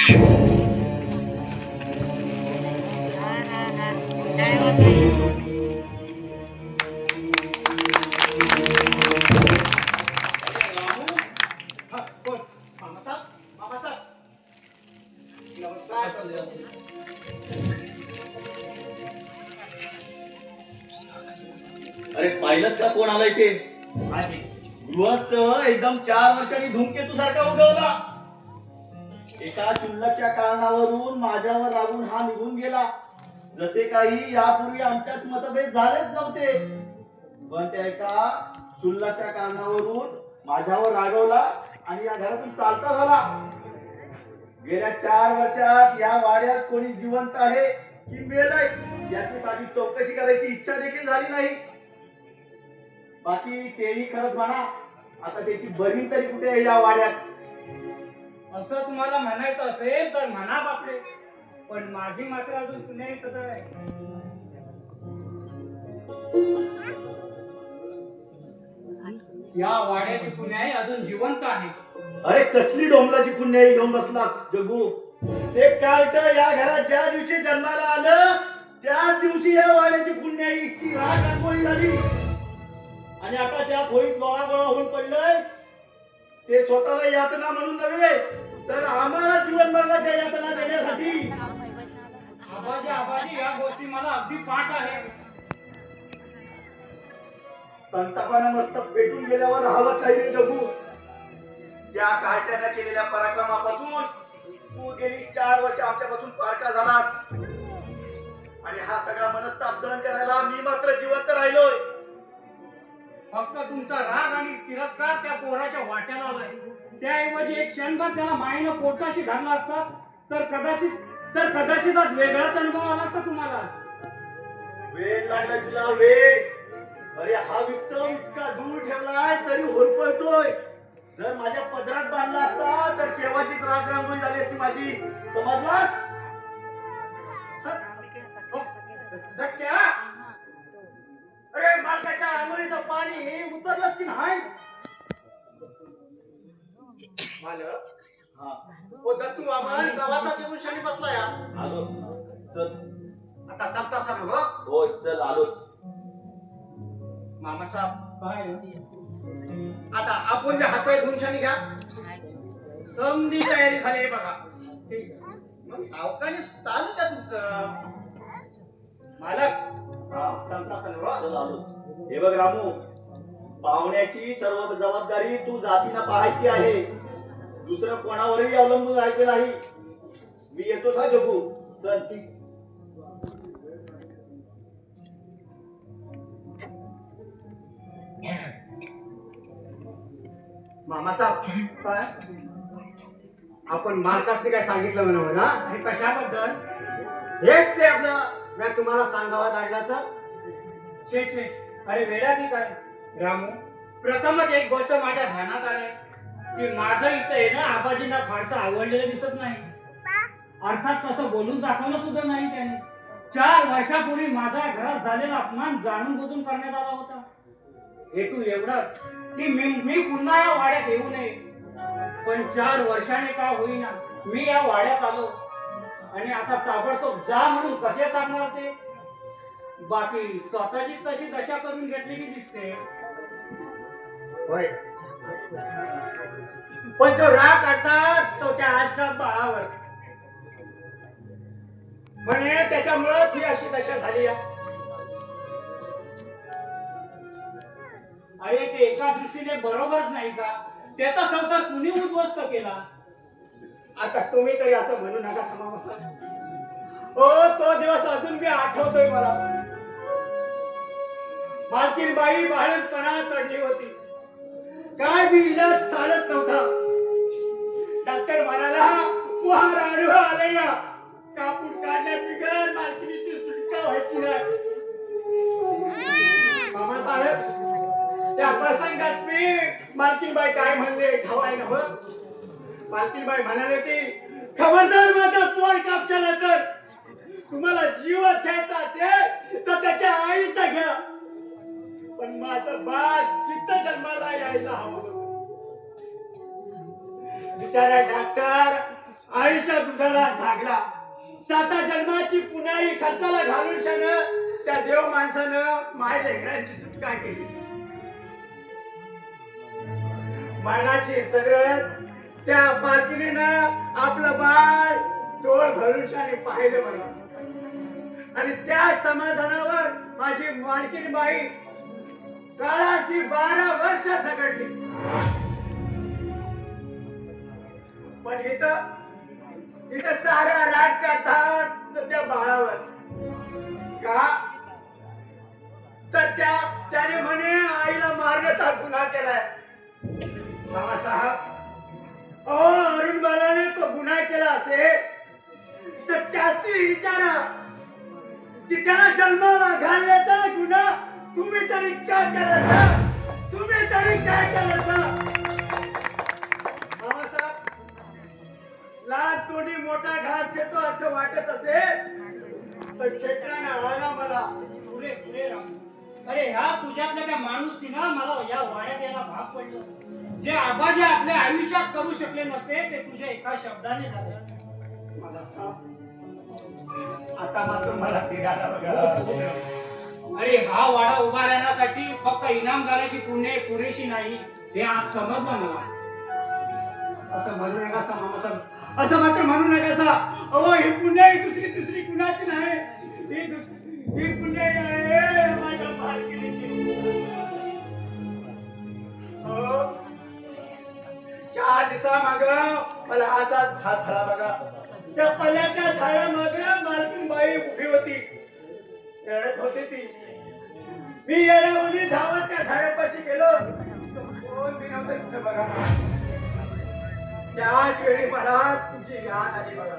अरे पाहिलंस का कोण आलाय ते? गृहस्थ एकदम 4 वर्षांनी धूमकेतू सारखा उगवला. एका क्षुल्लकशा कारणावरून माझ्यावर रागून हा निघून गेला. जसे काही यापूर्वी आमच्यात मतभेद झालेच नव्हते, पण त्या एका क्षुल्लकशा कारणावरून माझ्यावर रागवला आणि या घरातून चालता झाला. गेल्या 4 वर्षात या वाड्यात कोणी जिवंत आहे की मेलय याची साधी चौकशी करायची इच्छा देखील झाली नाही. बाकी तेही खरंच म्हणा, आता त्याची बहीण तरी कुठे आहे या वाड्यात? असं तुम्हाला म्हणायचं असेल तर म्हणा बापरे, पण माझी मात्र अजून पुण्याही सदर आहे. या वाड्याची पुण्याई अजून जिवंत आहे. अरे कसली डोंबलाची पुण्याई घेऊन बसलास जगू? ते कार्ट या घरात ज्या दिवशी जन्माला आलं त्या दिवशी या वाड्याची पुण्याईची राग रांगोळी झाली आणि आता त्या खोईत लोळागोळा होऊन पडलंय. ते स्वतःला यातना म्हणून नव्हे तर आम्हाला जीवन मरणाच्या यातना देण्यासाठी. आबाजी आबाजी या गोष्टी मला अगदी पाठ आहे. संतापानं मस्तक पेटून गेल्यावर राहत नाही रे जगू. त्या कार्ट्यानं केलेल्या पराक्रमापासून तू गेली 4 वर्ष आमच्यापासून पारखा झालास आणि हा सगळा मनस्ताप सहन करायला मी मात्र जिवंत राहिलोय. फक्त तुमचा राग आणि तिरस्कार त्या पोराच्या वाट्याला आलाय. त्याऐवजी एक क्षणभर त्याला मायेनं पोटाशी घालला असता तर कदाचित आज वेगळाच अनुभव आला असता तुम्हाला. वेळ लागला तुला वेळ. अरे हा विस्तव इतका दूर ठेवलाय तरी होरपळतोय. जर माझ्या पदरात बांधला असता तर केव्हाचीच राग रांगोळी झाली असती माझी. समजलास? शक्य? अरे मालकाच्या आंघोळीचं पाणी उतरलंच की नाही? मालक, हा ओ दत्तू मामा गावाचा निवृषाने बसला या. आलो. चल. आता चालता सर हो. होय चल आलोच. मामा साहेब, काय आता आपण हातपाय धुवून घ्या. समधी तयारी झाली बघा. मग सावकाने चालू द्या तुमचं. मालक, हा चालता सर हो. चल आलोच. हे बघ रामू, पाहुण्याची सर्व जबाबदारी तू जातीनं पाहायची आहे. दुसरं कोणावरही अवलंबून राहायचं नाही. मी येतोच हा जगू. चल. मामा साहेब, काय आपण मालकासने काय सांगितलं म्हणून ना? आणि कशाबद्दल? हेच ते आपलं मी तुम्हाला सांगावा काढल्याचं. छे छे, अरे वेडा की काय रामू. प्रथमच एक गोष्ट माझ्या ध्यानात आली की माझं इथं येणं आबाजींना फारसं आवडलेलं दिसत नाही. अर्थात तसं बोलून दाखवलं सुद्धा नाही त्याने. 4 वर्षापूर्वी माझ्या घरात झालेला अपमान जाणून बुजून करण्यात आला होता. हेतू एवढाच की मी पुन्हा या वाड्यात येऊ नये. पण 4 वर्षाने का होईना मी या वाड्यात आलो आणि आता ताबडतोब जा म्हणून कसे सांगणार ते? बाकी स्वतःची तशी दशा करून घेतलेली दिसते. होय, पण तो राग काढतात तो त्या आश्रम बाळावर. म्हणे त्याच्यामुळेच ही अशी दशा झाली. अरे ते एका दृष्टीने बरोबरच नाही का? त्याचा संसार कुणी उद्ध्वस्त केला? आता तुम्ही तरी असं म्हणू नका समावसा. हो, तो दिवस अजून मी आठवतोय मला. मालकीन बाई बाळणपणा चढली होती. काय बी इलाज चालत नव्हता. डॉक्टर म्हणाला मुहार आडवा आलया. कापून काढण्या बिगर मालकीनीची सुटका व्हायची नाही. मामासाहेब, त्या प्रसंगात मी मालकीनबाई काय म्हणले ठावाय नव्हतं. मालकीनबाई म्हणाले की खबरदार माझा पोर कापशाला तर तुम्हाला जीव घ्यायचा असेल तर त्याच्या आईचा घ्या, पण माझं बाळ जिथं जन्माला यायला हवं. बिचारा डॉक्टर आईच्या दुधाला झागला. 7 जन्माची पुन्हाही खर्चाला घालून त्या देव माणसानं माय लेकरांची सुटका केली. मरणाची सगळं त्या पालखीनं आपलं बाळ डोळ धरून पाहिलं मला. आणि त्या समाधानावर माझी मालकीण बाई काळाशी 12 वर्ष झगडली. पण इथं सारा राग काढतात त्या बाळावर का, तर त्याने म्हणे आईला मारण्याचा गुन्हा केलाय. बाबासाहेब, अरुण बालाने तो गुन्हा केला असेल तर त्याची विचारा की त्याला जन्माला घालण्याचा गुन्हा तुम्ही तरी काय केला? तुम्ही तरी काय केलं? बाबासाहेब, लहान तोंडी मोठा घास घेतो असं वाटत असेल तर खेकड्याने आळा मला. पुरे पुरे राम. अरे ह्या तुझ्यातल्या त्या माणूस की ना मला या वाड्यात यायला भाग पडलं. जे आबाजी आपल्या आयुष्यात करू शकले नसते ते तुझ्या एका शब्दाने झाले. आता मात्र मला अरे हा वाडा उभा राहण्यासाठी फक्त इनामदाराची पुण्य पुरेशी नाही हे आज समजलं मला. असं म्हणू नका सा मामासाहेब, असं मात्र म्हणू नका सा. अहो ही पुण्य दुसरी तिसरी कुणाची नाही, ही पुण्य आहे माझ्या मालकीणीची. 4 दिवसामाग मला असाच खास झाला बघा. त्या पल्ल्याच्या झाडामागे मालकीण बाई उभी होती, रडत होती ती. मी येण्यावरून धावत त्या झाडापाशी गेलो. कोण बी नव्हतं तिथं बघा. त्याच वेळी मला तुझी याद आली बघा.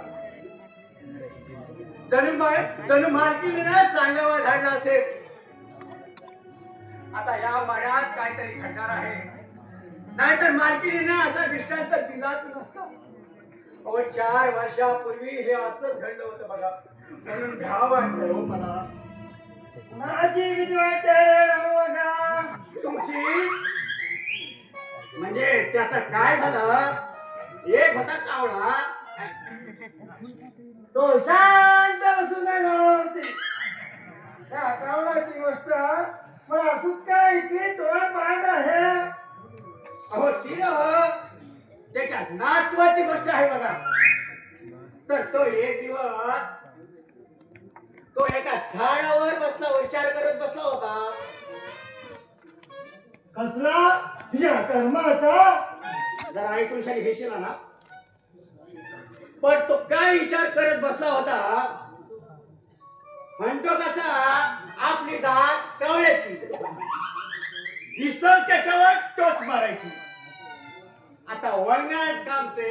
जणू मालकीने सांगावा धाडला असेल. आता या वाड्यात काहीतरी घडणार आहे, नाहीतर मालकीने असा दृष्टांत दिलाच नसता. 4 वर्षापूर्वी हे असंच घडलं होतं बघा. म्हणून घ्यावं वाटलं मला. माझी भीती वाटते बघा तुमची. म्हणजे त्याचं काय झालं, एक होता कावळा, तो शांत बसून होती. त्या कावळाची गोष्ट मला सुद्धा इथे डोळा पाहत आहे. अहो ती त्याच्या नातवाची गोष्ट आहे बघा. तर तो एक दिवस तो एका झाडावर बसला, विचार करत बसला होता. कसला तुझ्या कर्माचा जरा ऐकून शाली घेशील ना. पण तो काय विचार करत बसला होता, म्हणतो कसा आपली जात कवळ्याची, दिसल त्याच्यावर टोच मारायची. आता वळण्यास काम ते,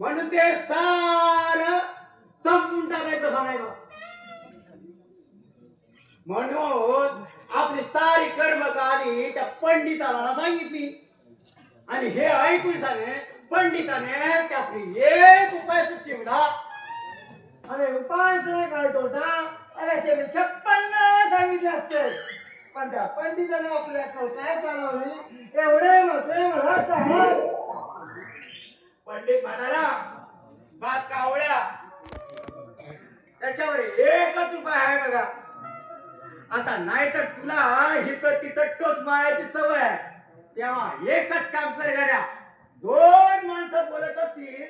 म्हणून ते सार संपून टाकायचं म्हणायचं. म्हणून आपली सारी कर्मकाली त्या पंडिताला सांगितली. आणि हे ऐकून सांगे पंडिताने त्यासनी एक उपाय सुचविला. अरे उपाय काय तोटा, अरे ते 56 सांगितले असते, पण त्या पंडिताने आपल्या काय चालवली एवढे मात्र मला सांग. पंडित म्हणाला, बात कावळ्या, त्याच्यावर एकच उपाय आहे बघा. आता नाहीतर तुला हिथं तिथं टोच मारायची सवय आहे, तेव्हा एकच काम कर गड्या. 2 माणसं बोलत असतील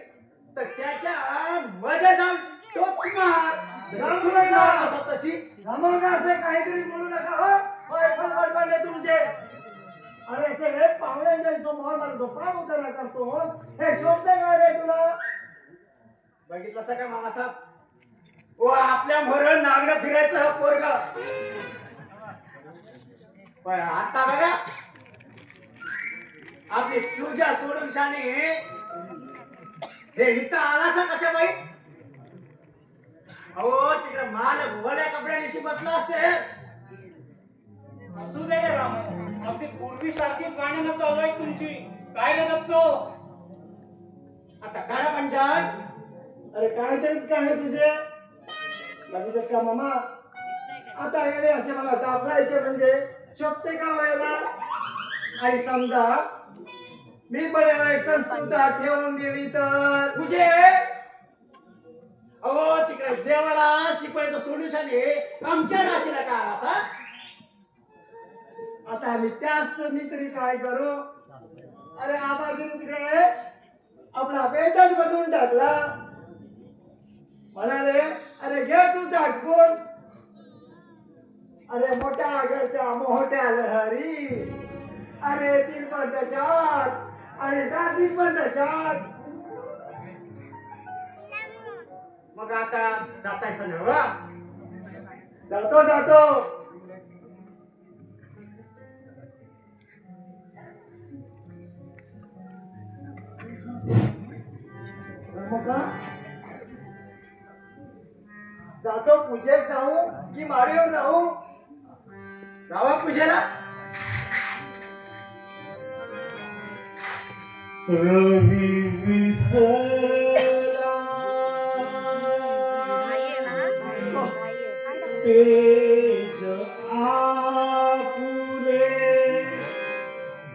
तर त्याच्या मध्ये जाऊन टोच मार. असं तशी असे काहीतरी बोलू नका हो तुमचे. अरे हे पाहुण्यांच्या समोर मला झोपा उतारा करतो, हे शोभते काय रे तुला? बघितलं का मामासाहेब, ओ आपल्या मरण नागडं फिरायचं पोरग. पण आता बघा आपली तुझ्या सोडून शाने हे इथं आलासा कशा बाई? अहो तिकडे माल भोवल्या कपड्यानिशी बसला असते. असू दे रे राम, अगदी पूर्वी सारखीच गाणी न चालू आहे तुमची. काय रे दत्तो? आता काळा पंचायत. अरे काय तरीच काय तुझे बघितलं का मामा? आता येणे असे मला दाखवायचे म्हणजे शोभते का व्हायला? आणि समजा मी पण याला संस्कृत ठेवून दिली तर तुझे अहो तिकडे देवाला शिकवायचं सोल्युशन आहे आमच्या राशीला काय असा आता मी त्याच मी तरी काय करू अरे आबाजीने तिकडे आपला वेतन बनवून टाकला म्हणाले अरे घे तू झाटकून अरे मोठ्या घरच्या मोठ्या लहरी अरे तीन पण दशात आणि दादी पण दशात मग आता जातायचं नव्हा जातो जातो जातो पूजेत जाऊ की माडीवर जाऊ जावा पूजेला रवी विसरला तेज आपुले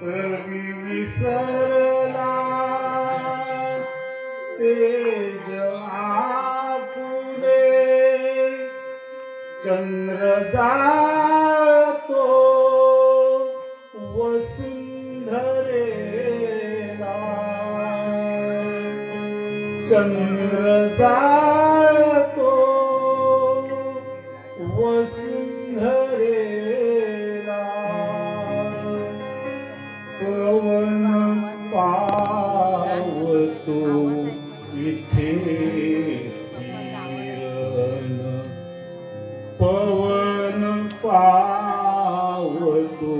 रवी विसरला तेज आपुले चंद्र जातो वसुंधरेला चंद्र जातो वसुंधरेला पवन पावतो इथे किरण पवन पावतो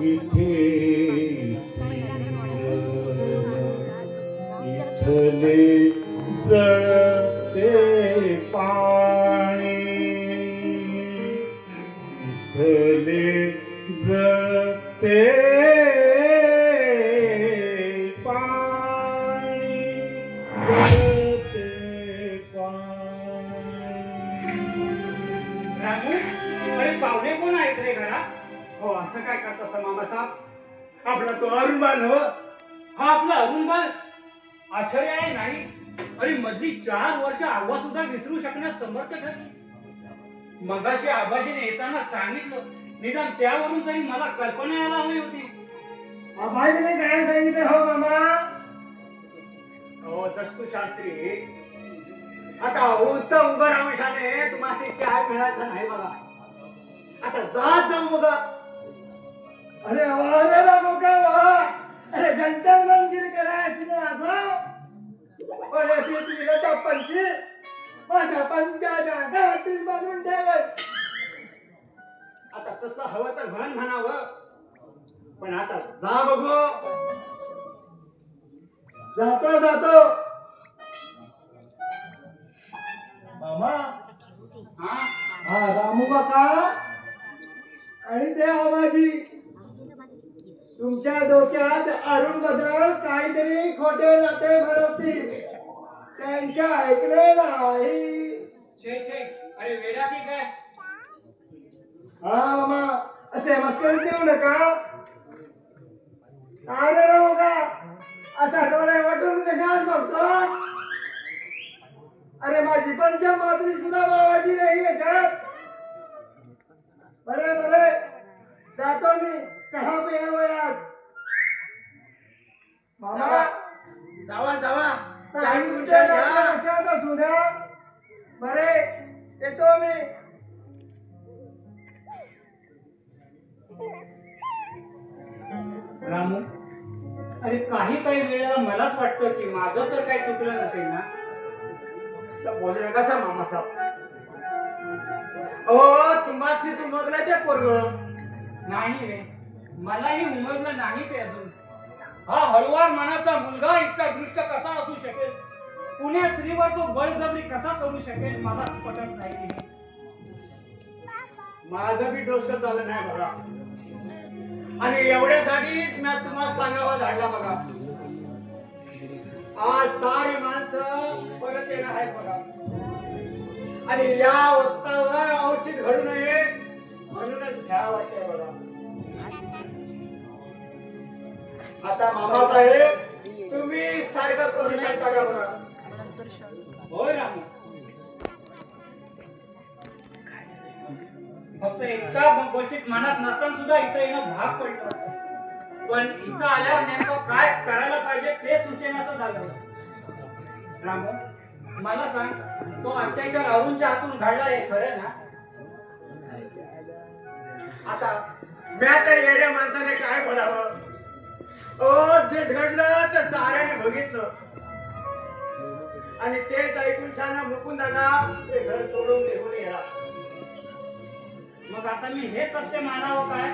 इथे इथले जळते पाणी इथले जळते पाणी जळते पाणी रामू अरे पाहुणे कोण आहेत रे घरात हो असं काय करता मामासाहेब आपला तो अरुणबान हो हा आपला अरुणबाल आश्चर्य आहे नाही अरे मधली 4 वर्ष आव्हा सुद्धा विसरू शकण्यास समर्थ ठरली मगाशी आबाजीने येताना सांगितलं निदान त्यावरून तरी मला कल्पना यायला हवी होती आबाजीने काय सांगितलं हो मामा हो दस्तू शास्त्री आता उत्तम उभं राहूशाने तुम्हाला चहा मिळायचा नाही बघा आता जात जाऊ बघा अरे अरे बाबू का वा अरे जंतर मंदिर करायची नाही असं पण अशी तुझी टप्पनची माझ्या पंचाच्या गाठीस बांधून ठेवत आता तसं हवं तर म्हणावं पण आता जा बघू जातो जातो मामा हा रामू काका आणि ते आबाजी तुमच्या डोक्यात अरुण बद्दल काहीतरी खोटे नाते भरवतील त्यांच्या ऐकले नाही छे छे अरे वेडा की काय हा मामा असे मस्करीत देऊ नका काय रे राहू का असा डोळे वाटून कशात बघतो अरे माझी पंचमात्री सुद्धा बाबाजी नाही याच्यात बरे बरे जातो मी चहा पियावयात मामा जावा जावा लक्षात असू द्या बरे येतो मी रामू अरे काही वेळेला मलाच वाटतं की माझं तर काही चुकलं नसेल ना बोलू नका सा मामासाहेब ओ तुम्हाला उमगलं ते पोरग नाही रे मलाही उमगलं नाही ते अजून हा हळुवार मनाचा मुलगा इतका दृष्ट कसा असू शकेल पुण्या स्त्रीवर तो बळजबरी कसा करू शकेल मला पटत नाही माझं बी डोसं चाललं नाही बघा आणि एवढ्यासाठीच मी तुम्हाला सांगावं धाडला बघा आज सारी माणसं परत येणार आहे बघा आणि या वक्तावर औचित घडू नये म्हणूनच घ्या वाटतंय बघा आता मामासाहेब तुम्ही सारखं करू शकता का बघा. होय रामू. फक्त एका गोष्टीत मनात नसताना सुद्धा इथं येणं भाग पडलं. पण इथं आल्यावर नेमकं काय करायला पाहिजे ते सुचेनाचं झालं. रामू, मला सांग, तो अत्याचार अरुणच्या हातून घडला हे खरं ना? आता म्या तर येड्या माणसाने काय बोलावं. जे घडलं तर साऱ्याने बघितलं आणि तेच ऐकून छान मुकून दादा ते घर सोडून निघून गेला. मग आता मी हे सत्य मानावं काय?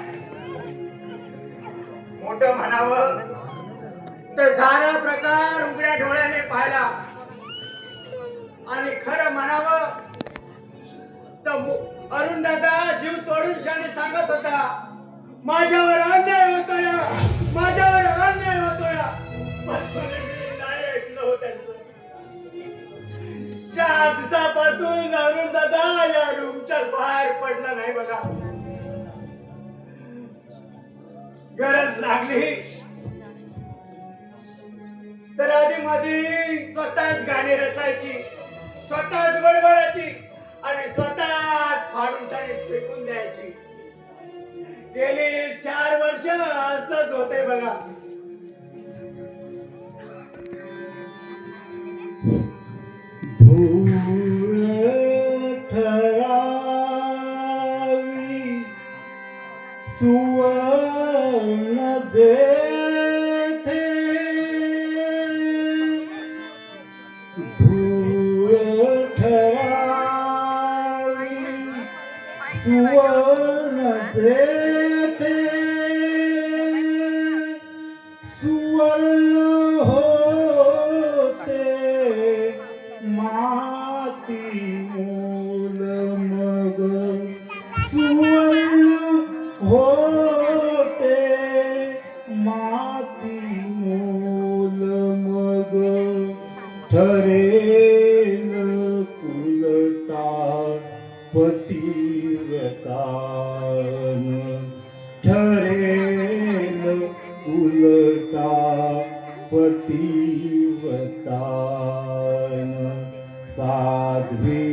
मोठं म्हणावं तर सारा प्रकार उघड्या डोळ्याने पाहिला आणि खरं म्हणावं तर अरुण दादा जीव तोडून शाने सांगत होता, माझ्यावर अन्याय होतोय, माझ्यावर अन्याय होतोय. पण मी नाही ऐकलं हो त्यांचं. 4 दिवसापासून अरुण दादा या रूमच्या बाहेर पडला नाही बघा. गरज लागली तर आधी मध्ये स्वतःच गाणी रचायची, स्वतःच बडबडायची आणि स्वतःच फाडून शाळेत फेकून द्यायची. गेली 4 वर्ष असंच होते बघा. सुवर्ण जेथे धूळ ठरावी, सुवर्ण जेथे सुवर्ण होते माती मूल मग सुवर्ण होते माती मूल मग ठरेल कुलता पतिव्रतान ठरेल कुलता पतिव्रतान साध्वी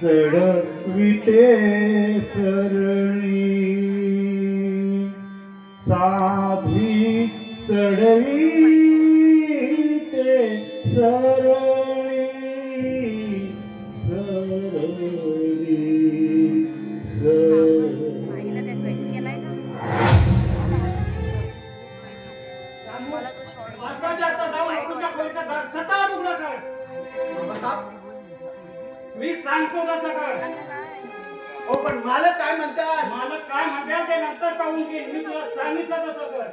चढविते सरणी साध्वी चढविते सरणी सरणी आत्ताच्या आता जाऊन अरुणच्या खोलीचा दार सताड उघडा कर. मी सांगतो तसं कर. हो पण मालक काय म्हणतात. मला काय म्हणतात ते नंतर पाहून घे. मी तुला सांगितलं तसं कर.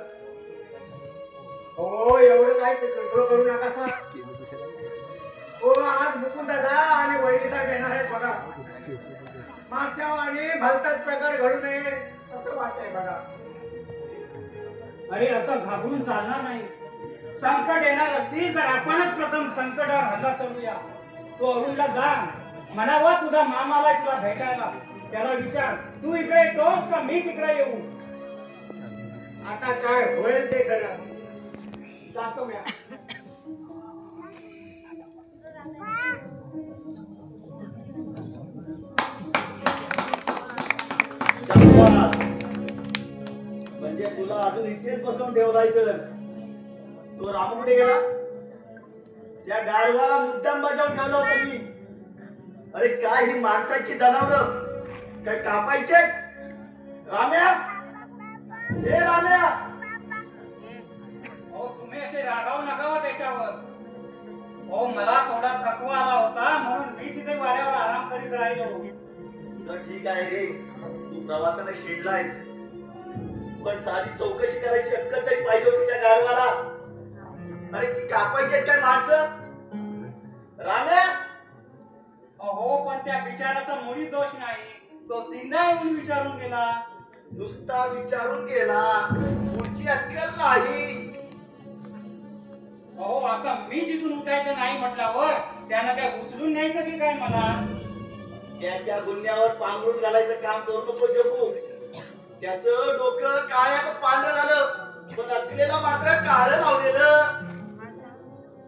हो एवढं काय ते गडबड करू नका सा. हो आज मुकुंद दादा आणि वहिनीचा घेणार आहे बघा. मागच्या आणि भलताच प्रकार घडू नये असं वाटतंय बघा. अरे असं घाबरून चालणार नाही. संकट येणार असतील तर आपणच प्रथम संकटावर हल्ला करूया. तू अरुणला जा म्हणावा तुझा मामाला तुला भेटायला. त्याला विचार तू इकडे येतोस का मी तिकडे येऊ. आता काय होईल ते खरं. जातो मी. म्हणजे तुला अजून इथेच बसवून ठेवला इथं. तो रामू कुठे गेला? त्या गाढवाला मुद्दाम बजावून ठेवलं होतं मी. अरे काय ही माणसाची जनावर काय कापायचे? राम्या, ए राम्या, हो तुम्ही असे रागावू नका हो त्याच्यावर. हो मला थोडा थकवा आला होता म्हणून मी तिथे वाऱ्यावर आराम करीत राहिलो. तर ठीक आहे रे, तू प्रवासाने शिरलायस, पण साधी चौकशी करायची अक्कल तरी पाहिजे होती त्या गाढवाला. अरे ती कापायची काय माणसं? राम्या, हो पण त्या बिचाराचा मुळी दोष नाही. तो तीनदा येऊन विचारून गेला. नुसता विचारून गेला, पुढची अक्कल नाही. हो आता मी जिथून उठायचं नाही म्हटल्यावर त्यानं काय उचलून न्यायचं की काय मला. त्याच्या गुन्ह्यावर पांघरून घालायचं काम करू नको जगू. त्याचं डोकं काळ्याचं पांढरं झालं. पण नकलेला मात्र काढ लावलेलं.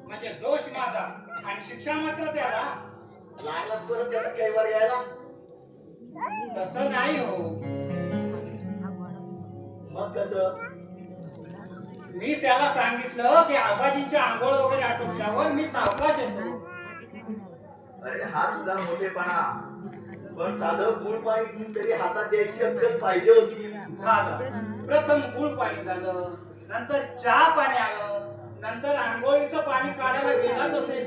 म्हणजे दोष माझा आणि शिक्षा मात्र त्याला. लागलाच परत त्याचा कैवार यायला. तसं नाही हो. मग कसं? मी त्याला सांगितलं की आबाजींची आंघोळ वगैरे आटोपल्यावर मी सावकाश येतो. अरे हा तुझा मोठेपणा. पण साधं गुळ पाणी तरी हातात द्यायची अक्कल पाहिजे होती. झालं. प्रथम गुळ पाणी झालं, नंतर चहा पाणी आलं, नंतर आंघोळीचं पाणी काढायला गेलाच असेल,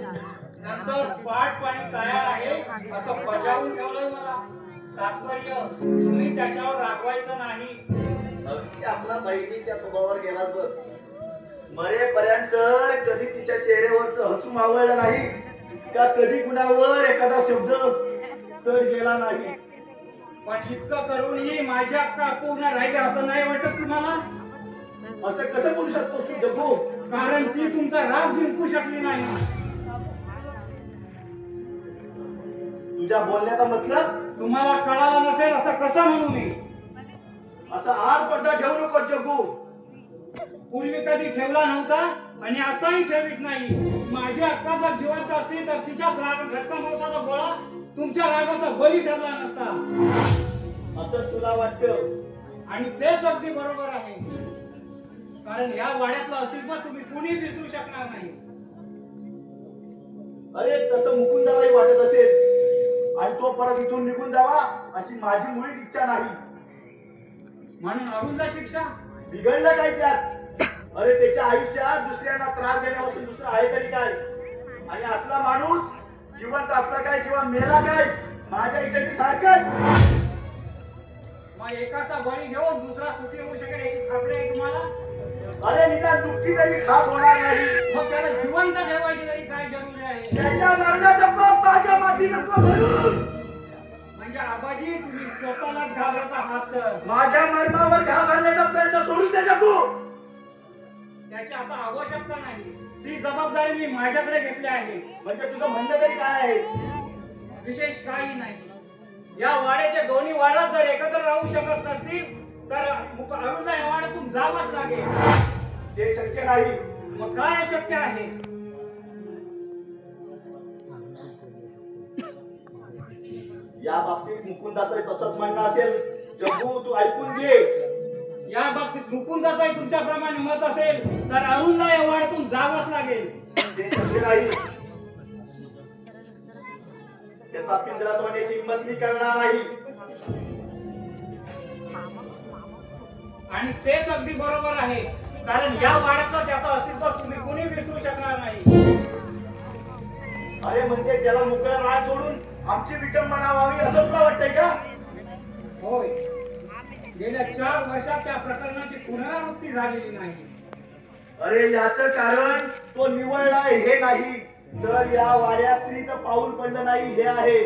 नंतर पाट पाणी तयार आहे असं बजावून ठेवलंय मला. तात्पर्य तुम्ही त्याच्यावर रागवायचं नाही. अगदी आपला बहिणीच्या स्वभावावर गेलाच बघ. मरेपर्यंत कधी तिच्या चेहऱ्यावरच हसू मावळलं नाही का कधी कुणावर एखादा शब्द चढ गेला नाही. पण इतकं करूनही माझी अक्का अपूर्ण राहिली असं नाही वाटत तुम्हाला? असं कसं बोलू शकतोस तू जग्गू? कारण ती तुमचा राग जिंकू शकली नाही. तुझ्या बोलण्याचा मतलब? तुम्हाला कळालं नसेल असं कसं म्हणू मी? असा आड पडदा ठेवू नको जग्गू. पूर्वी कधी ठेवला नव्हता आणि आताही ठेवीत नाही. माझी अक्का जर जिवंत असती तर तिच्याच राग रक्तमांसाचा गोळा तुमच्या रागाचा बळी ठरला नसता. असं तुला वाटतं? आणि तेच अगदी बरोबर आहे. कारण या वाड्यातलं अस्तित्व तुम्ही कुणी विसरू शकणार नाही. अरे तसं मुकुंदालाही वाटत असेल आणि तो परत इथून निघून जावा अशी माझी मुळीच इच्छा नाही. म्हणून अरुणला शिक्षा? बिघडलं काय त्यात? अरे त्याच्या आयुष्यात दुसऱ्यांना त्रास देण्यापासून दुसरं आहे तरी काय? आणि असला माणूस जिवंत असला काय किंवा मेला काय माझ्या इच्छेने सारखंच. मग एकाचा बळी घेऊन दुसरा सुखी होऊ शकेल याची खात्री आहे तुम्हाला? अरे निदान दुःखी तरी खास होणार नाही. मग त्याला जिवंत ठेवायची तरी काय जरुरी आहे? त्याच्या मरणाचा पाप माझ्या माथी नको म्हणून. म्हणजे आबाजी तुम्ही स्वतःलाच घाबरत आहात तर माझ्या मरणावर घाबरण्याचा प्रयत्न सोडून दे जगू. त्याची आता आवश्यकता नाही. ती जबाबदारी मी माझ्याकडे घेतली आहे. म्हणजे तुझं म्हणणं तरी काय आहे? विशेष काही नाही. या वाड्याचे दोन्ही वाडा जर एकत्र राहू शकत नसतील तर अरुणला या वाड्यातून जावंच लागेल. ते शक्य नाही. मग काय अशक्य आहे? या बाबतीत मुकुंदाचं तसंच म्हणणं असेल. जगू तू ऐकून घे. या बाबतीत मुकुंदाचाही तुमच्याप्रमाणे मत असेल तर अरुणला या वाड्यातून जावंच लागेल. ते शक्य नाही. त्याचा पिंजरात होण्याची हिंमत मी करणार नाही. आणि तेच अगदी बरोबर आहे. कारण या वाड्यातलं त्याचं अस्तित्व तुम्ही कोणी विसरू शकणार नाही. अरे म्हणजे त्याला मोकळा राळ सोडून आमची विटंबना व्हावी असं तुला वाटतंय का? होय. गेल्या 4 वर्षात त्या प्रकरणाची पुनरावृत्ती झालेली नाही. अरे याचं कारण तो निवळलाय हे नाही तर या वाड्यात स्त्रीचं पाऊल पडलं नाही हे आहे.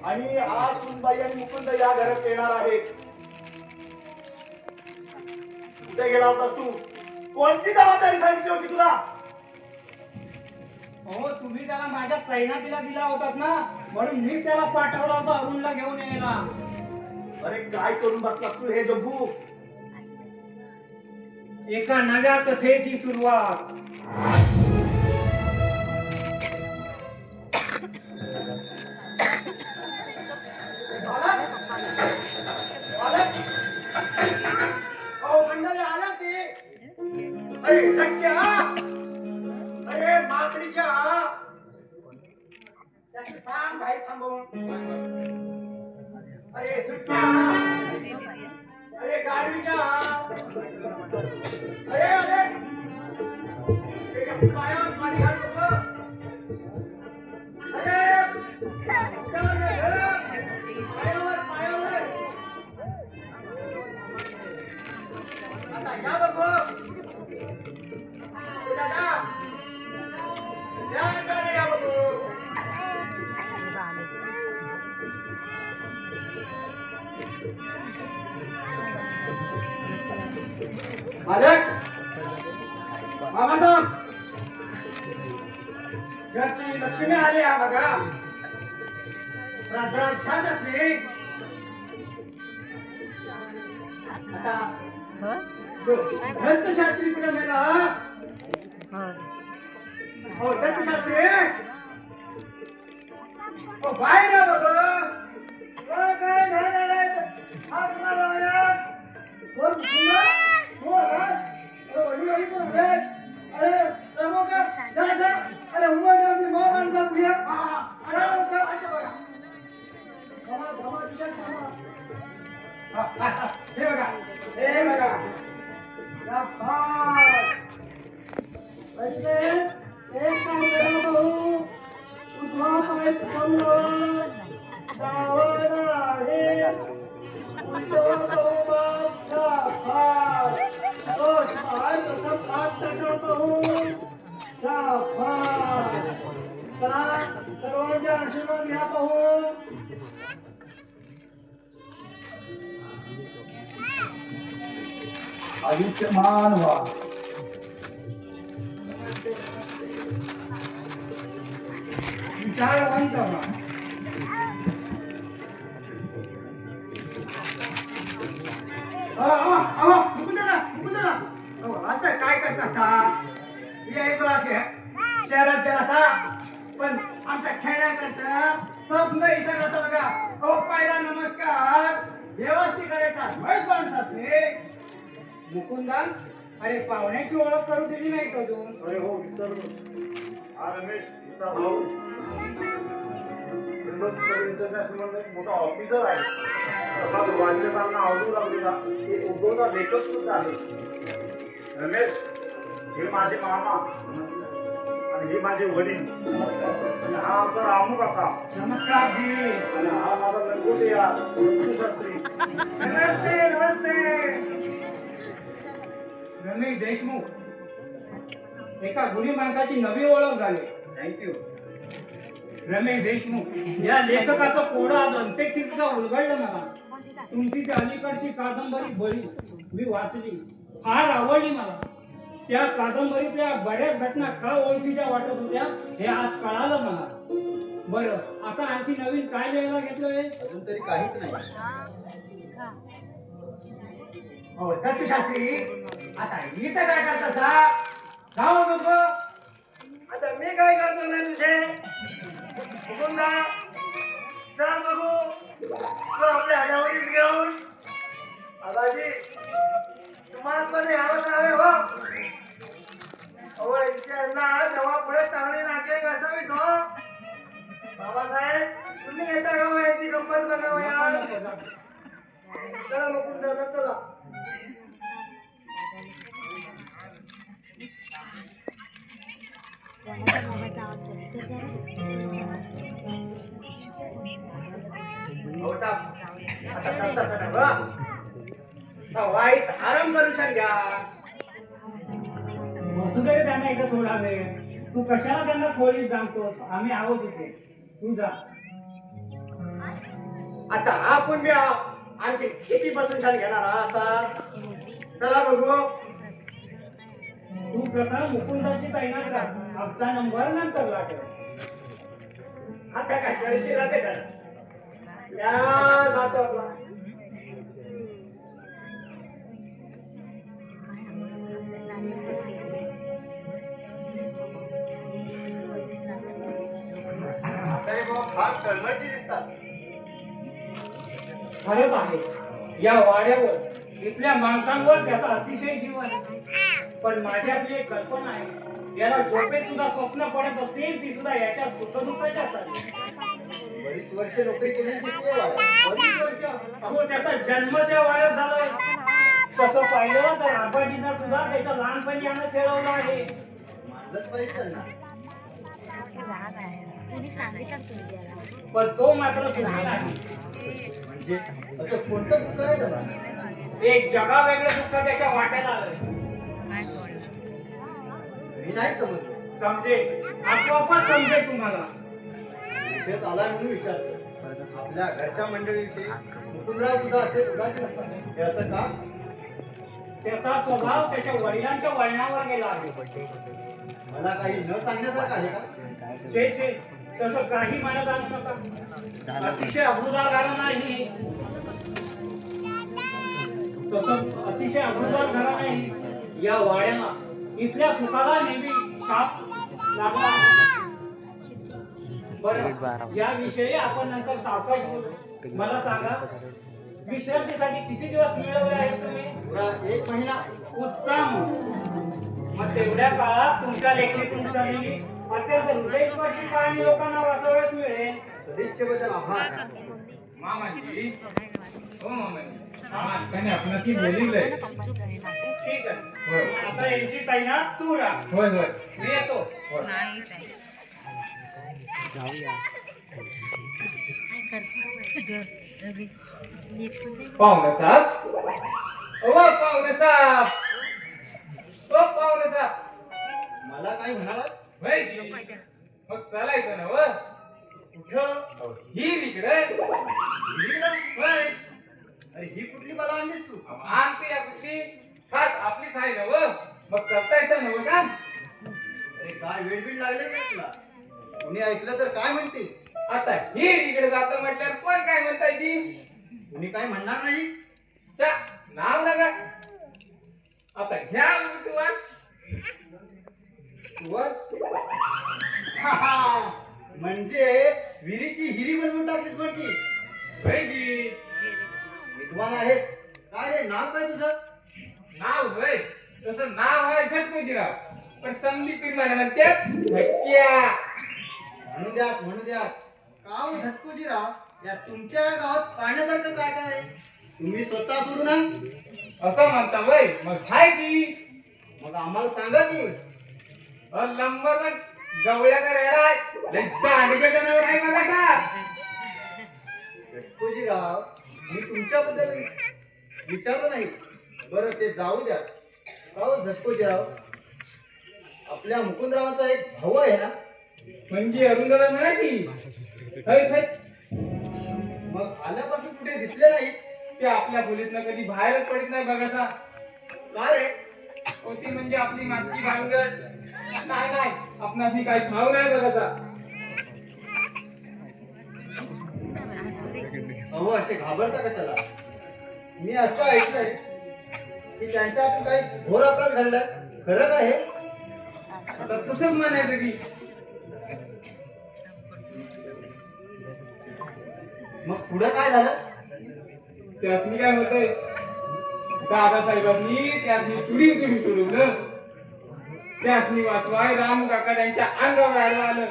आणि आज सुनबाई आणि मुकुंद या घरात येणार आहेत. कुठे गेला होता तू? कोणती जबाबदारी सांगितली होती तुला? हो, तुम्ही त्याला माझ्या तैनातीला दिला होतात ना, म्हणून मी त्याला पाठवला होता अरुणला घेऊन यायला. अरे काय करून बसलास तू हे जग्गू? एका नव्या कथेची सुरुवात. अहो मंडळी आला ते. अरे धक्क्या. अरे माकडीच्या. त्याचं सांग भाई थांबवून. अरे झुटक्या. अरे गाडवीच्या. अरे अरे त्याच्या पायावर पाणी घाल नको. अरे पायावर पायावर. आता या बघू. दादा या इकडे या बघू. मालक मामासाहेब घरची लक्ष्मी आली हा बघा. रात्रात छान असली. आता दत्तशास्त्री कुठे मेला? हो दत्तशास्त्री ओ बाहेर या बघ. काय झालं हा तुम्हाला वयात कोण मुकुंदा? कोण हा? अरे वडी वडी कोण रे? अरे रमो का जा जा. अरे उभा जाऊन मार मारता पुढे. अरे लवकर बघा धमा धमा दिशा धमा. हे बघा हे बघा शाबास. पहिले एक काम करा भाऊ. उजवा पाय पकडून डावा आहे. उजवा पाय शाबास. तो पाय प्रथम हात टाका भाऊ. शाबास. चला सर्वांचे आशीर्वाद घ्या भाऊ. आयुष्यमान व्हा. विचारवंत व्हा. मुकुंदरा असं काय करता सा? यायचो असे शहरात गेला सा पण आमच्या खेड्याकडचं स्वप्न इथं असं बघा. हो पहिला नमस्कार व्यवस्थित करायचा वाईट माणसात मुकुंदा, अरे पाहुण्याची ओळख करू दिली नाही का तू? अरे हो विसरलो. हा रमेश हिचा भाऊ इंटरनॅशनल मध्ये एक मोठा ऑफिसर आहे. तसा तो वाचकांना आवडू लागलेला एक उद्योगा लेखक सुद्धा आहे. रमेश हे माझे मामा आणि हे माझे वडील आणि हा आमचा रामू काका नमस्कार जी. आणि हा माझा लंगोटे शास्त्री. नमस्ते नमस्ते. रमेश देशमुख, एका गुणी माणसाची नवी ओळख झाली. थँक्यू. रमेश देशमुख, या लेखकाचं कोडं आज अनपेक्षितचा उलगडलं मला. तुमची ती अलीकडची कादंबरी बळी मी वाचली, फार आवडली मला. त्या कादंबरीतल्या बऱ्याच घटना का ओळखीच्या वाटत होत्या हे आज कळालं मला. बरं, आता आणखी नवीन काय लिहायला घेतलंय? अजून तरी काहीच नाही. हो दत्तशास्त्री आता इथं काय करता सा? जाऊ नको. आता मी काय करतो ना तुझे मुकुंदा चल बघू. तू आपल्या हाडावरीच घेऊन आबाजी तुम्हालाच पण यावंच हवे हो. अहो यांना तेव्हा पुढे चांगली नाके असावी तो. बाबासाहेब तुम्ही येता का हो याची गंमत बघावं यार. चला मुकुंदा चला. हो साहेब आता करता सर बा सवाईत आराम करून सांगा. बसू दे त्यांना एकदा थोडा वेळ. तू कशाला त्यांना खोलीत जाणतोस? आम्ही आहोत इथे, तू जा. आता आपण बी आणखी किती बसून छान घेणार असा? चला बघू. तू प्रथम मुकुंदाची तैनात राहा. आमचा नंबर नंतर लागेल. आता काय करशील ते कर. या जातो आपला. तरी बाबा फार तळमळती दिसतात. खरंच आहे, या वाड्यावर इथल्या माणसांवर त्याचा अतिशय जीव आहे. पण माझी आपली एक कल्पना आहे. याला झोपेत सुद्धा स्वप्न पडत असतील ती सुद्धा याच्या सुखदुःखाच्या असतात. बरीच वर्ष नोकरी केली दिसते वाड्यात. बरीच वर्ष अहो त्याचा जन्मच या वाड्यात झालाय. तसं पाहिलं तर आबाजीनं सुद्धा त्याच्या लहानपणी यानं खेळवलं आहे. मानलंच पाहिजे त्यांना. पण तो मात्र सुखी नाही. म्हणजे असं कोणतं दुःख आहे त्याला? एक जगा वेगळं दुःख त्याच्या वाट्याला आलंय. मी नाही समजलो. समजेल, आपोआपच समजेल तुम्हाला. विषयात आलाय म्हणून विचारतो. आपल्या घरच्या मंडळीचे मुकुंदराव सुद्धा असे उदासीन असतात. हे असं का? त्याचा स्वभाव त्याच्या वडिलांच्या वळणावर गेला आहे. मला काही न सांगण्यासारखं आहे का? छे छे, तसं काही म्हणत आणू नका. अतिशय अब्रुदार नाही. तसं अतिशय अगोदर झाला नाही या वाड्याला इथल्या सुखाला नेहमी शाप लागला. बरं, याविषयी आपण नंतर सावकाश बोलू. मला सांगा, विश्रांतीसाठी किती दिवस मिळवले आहेत तुम्ही? पुरा 1 महिना. उत्तम. मग तेवढ्या काळात तुमच्या लेखणीतून उतरलेली अत्यंत हृदयस्पर्शी कहाणी लोकांना वाचावयास मिळेल. सदिच्छेबद्दल आभार. मामाजी हो मामाजी त्याने आपला ती बोलिवलंय. ठीक आहे, आता यांची तैनात तू राहा. होय होय मी येतो. पाहुणे साहेब ओ पाहुणे साहेब ओ पाहुणे साहेब मला काय म्हणालास? होय की? मग चालायचं ना व कुठं? ही इकडे इकडं? होय अरे ही कुठली मला आणलीस तू? आणते या कुठली खास आपलीच आहे ना व मग करतायचं ना व का? अरे काय वेळबीड लागले का तुला? कुणी ऐकलं तर काय म्हणतील? आता ही इकडे जातं म्हटल्यावर कोण काय म्हणताय की कुणी काय म्हणणार नाही? चा नाव नका आता घ्या मृत्यूवान वर म्हणजे विहिरीची हिरी बनवून टाकलीस म्हण की. होय की विद्वान आहेस. काय रे नाव काय तुझं? नाव होय तसं नाव आहे झटकोजीराव पण समजी पिरमाने म्हणतात झटक्या. म्हणू द्यात म्हणू द्यात. का हो झटकोजीराव, या तुमच्या गावात पाहण्यासारखं काय काय आहे? तुम्ही स्वतः सोडून ना. असं म्हणता वय मग हाय की मग आम्हाला सांगा की. लंबर गवळ्याचा रेडा आहे लय दांडग्याचा नवर आहे बघा का. झटकोजीराव, मी तुमच्याबद्दल विचारलं नाही. बरं ते जाऊ द्या. का हो झटकोजीराव, आपल्या मुकुंदरावाचा एक भाऊ आहे ना? म्हणजे अरुंधला म्हणा की खै खै मग आल्यापासून कुठे दिसले नाही. ते आपल्या खोलीतनं कधी बाहेरच पडत नाही बघाचा. का रे? होती म्हणजे आपली मागची भानगड नाही नाही आपणाशी काही ठाव नाही बघाचा. अहो असे घाबरता कशाला? मी असं ऐकलंय की त्यांच्या हातून काही घोर अपराध घडलाय. खरं काय हे? आता तसंच म्हणायचं की मग पुढे काय झालं? त्यातनी काय होतंय दादासाहेबांनी त्यातनी तुडी तुडी सोडवलं. त्यातनी वाचवाय राम काका त्यांच्या अंगावर आडवं आलं.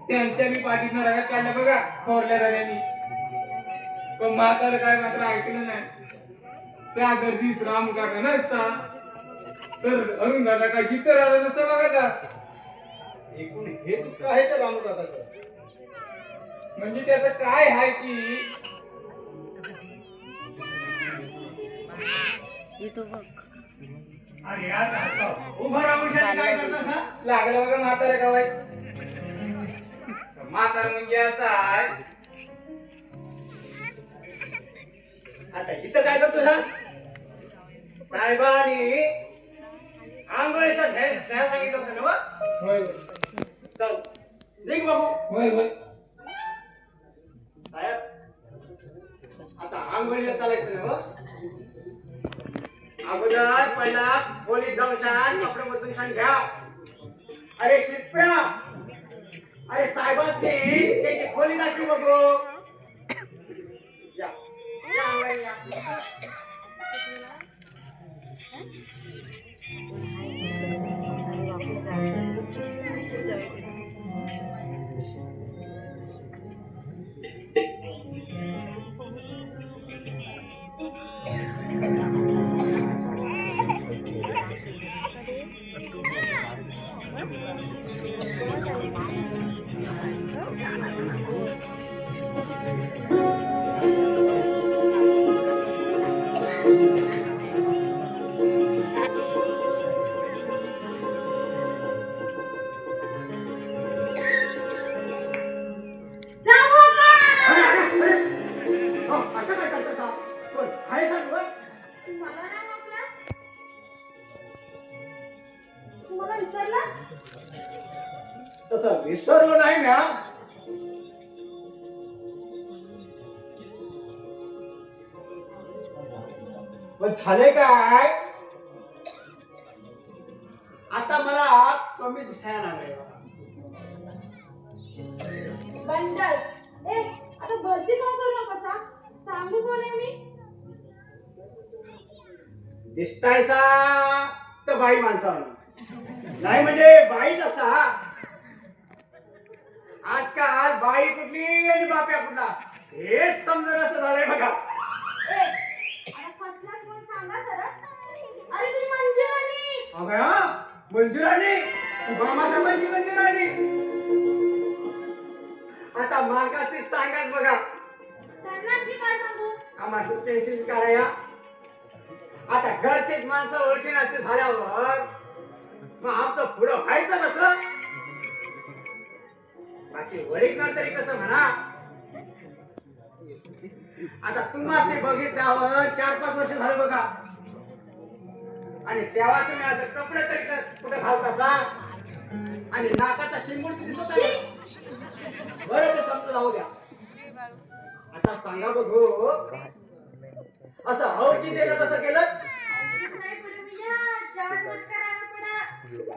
त्यांच्या मी पाठीतनं रगात काढल्या बघा थोरल्या रव्यानी. पण म्हातारं काय मात्र ऐकलं नाही. त्या गर्दीत राम काका नसता तर अरुण दादा काय जिथं राहिलं नसतं बघाचा. एकूण हे दुःख आहे तर रामकाकाचं. म्हणजे त्याचं काय आहे की अरे यार, असं उभं राहून काय करतास हा? लागलं बघा म्हातारा गावाय. म्हातारा म्हणजे असं आहे आता इथं काय करतोस हा? साहेबांनी आंघोळीचा ध्यान सांगितलं होतं ना व? होय चल निघ बघू. होय होय साहेब, आता आंघोळीला चालायचं ना व? अगोदर पहिला खोलीत जाऊन छान कपडे बदलून छान घ्या. अरे शिप्या, अरे साहेबांनी त्याची खोली दाखवी बघू. या या आंघोळीला या. असं काय करतोस हा? बोल, काय सांग बोल. मला नाही वाटलं. तू मला विसरलास? तसं विसरलो नाही ना. पण झाले काय, आता मला कमी दिसायला लागले. बंडल आता भरती जाऊ करू नका. सांगू कोण आहे मी? दिसतायसा तर बाई माणसावर, नाही म्हणजे बाईच असा. आजकाल बाई कुठली आणि बाप्या कुठला हेच समजून असं झालंय बघा. आता कसलाच कोण सांगा सर. अरे तुम्ही मंजुराणी. अगं मंजुराणी, मामासाहेबांची मंजुराणी. आता मार्गास ते सांगाच बघा. त्यांना मी काय सांगू? आम्हाला पेन्सिल काढाया. आता घरचेच माणसं ओळखी नसते झाल्यावर मग आमचं पुढं व्हायचं कसं? बाकी वडील तरी कसं म्हणा. आता तुम्हाला ते बघितल्यावर 4-5 वर्ष झालं बघा. आणि तेव्हा तुम्ही असं कपडे तरी कुठे घालतासा आणि नाकाचा शिंगूट दिसत आहे. बरं ते समजा जाऊ द्या. आता सांगा बघू, असं आवडची दिलं कसं केलं? नाही पडे मिया. जेवण मत करायला पडा.